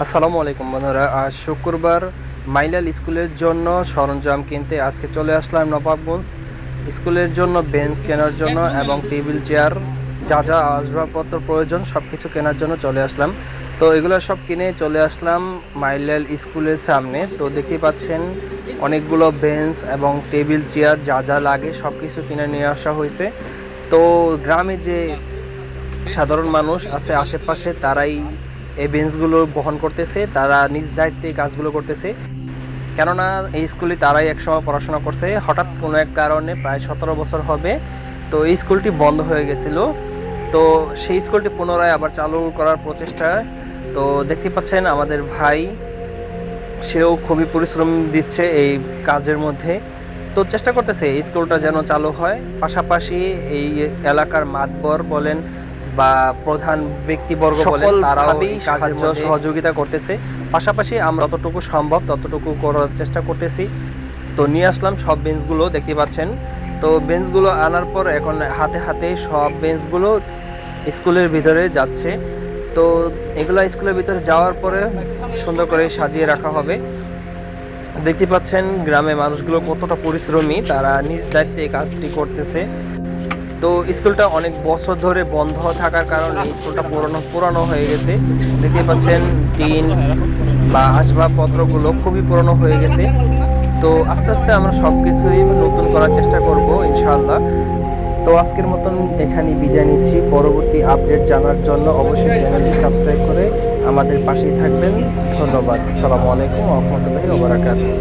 আসসালামু আলাইকুম বন্ধুরা। আজ শুক্রবার মাইলাল স্কুলের জন্য সরঞ্জাম কিনতে আজকে চলে আসলাম নবাবগঞ্জ। স্কুলের জন্য বেঞ্চ কেনার জন্য এবং টেবিল চেয়ার যা যা আসবাবপত্র প্রয়োজন সব কিছু কেনার জন্য চলে আসলাম। তো এগুলো সব কিনে চলে আসলাম মাইলাল স্কুলের সামনে। তো দেখতেই পাচ্ছেন অনেকগুলো বেঞ্চ এবং টেবিল চেয়ার যা যা লাগে সব কিছু কিনে নিয়ে আসা হয়েছে। তো গ্রামে যে সাধারণ মানুষ আছে আশেপাশে তারাই এই বেঞ্চগুলো বহন করতেছে, তারা নিজ দায়িত্বে এই কাজগুলো করতেছে। কেননা এই স্কুলে তারাই একসময় পড়াশোনা করছে, হঠাৎ কোনো এক কারণে প্রায় 17 বছর হবে তো এই স্কুলটি বন্ধ হয়ে গেছিল। তো সেই স্কুলটি পুনরায় আবার চালু করার প্রচেষ্টা। তো দেখতে পাচ্ছেন আমাদের ভাই, সেও খুবই পরিশ্রম দিচ্ছে এই কাজের মধ্যে। তো চেষ্টা করতেছে এই স্কুলটা যেন চালু হয়, পাশাপাশি এই এলাকার মাতবর বলেন বা প্রধান ব্যক্তিবর্গ বলেন তারাও এই সাহায্য সহযোগিতা করতেছে। পাশাপাশি আমরা যতটুকু সম্ভব ততটুকু করার চেষ্টা করতেছি। তো নিয়ে আসলাম সব বেঞ্চগুলো, দেখতে পাচ্ছেন। তো বেঞ্চগুলো আনার পর এখন হাতে হাতে সব বেঞ্চগুলো স্কুলের ভিতরে যাচ্ছে। তো এগুলো স্কুলের ভিতরে যাওয়ার পরে সুন্দর করে সাজিয়ে রাখা হবে। দেখতে পাচ্ছেন গ্রামে মানুষগুলো কতটা পরিশ্রমী, তারা নিজ দায়িত্বে এই কাজটি করতেছে। তো স্কুলটা অনেক বছর ধরে বন্ধ থাকার কারণে স্কুলটা পুরানো হয়ে গেছে। দেখতে পাচ্ছেন টিন বা আসবাবপত্রগুলো খুবই পুরানো হয়ে গেছে। তো আস্তে আস্তে আমরা সব কিছুই নতুন করার চেষ্টা করব ইনশাআল্লাহ। তো আজকের মতন এখানেই বিদায় নিচ্ছি। পরবর্তী আপডেট জানার জন্য অবশ্যই চ্যানেলটি সাবস্ক্রাইব করে আমাদের পাশেই থাকবেন। ধন্যবাদ। আসসালামু আলাইকুম ওয়া রাহমাতুল্লাহি ওয়া বারাকাতুহু।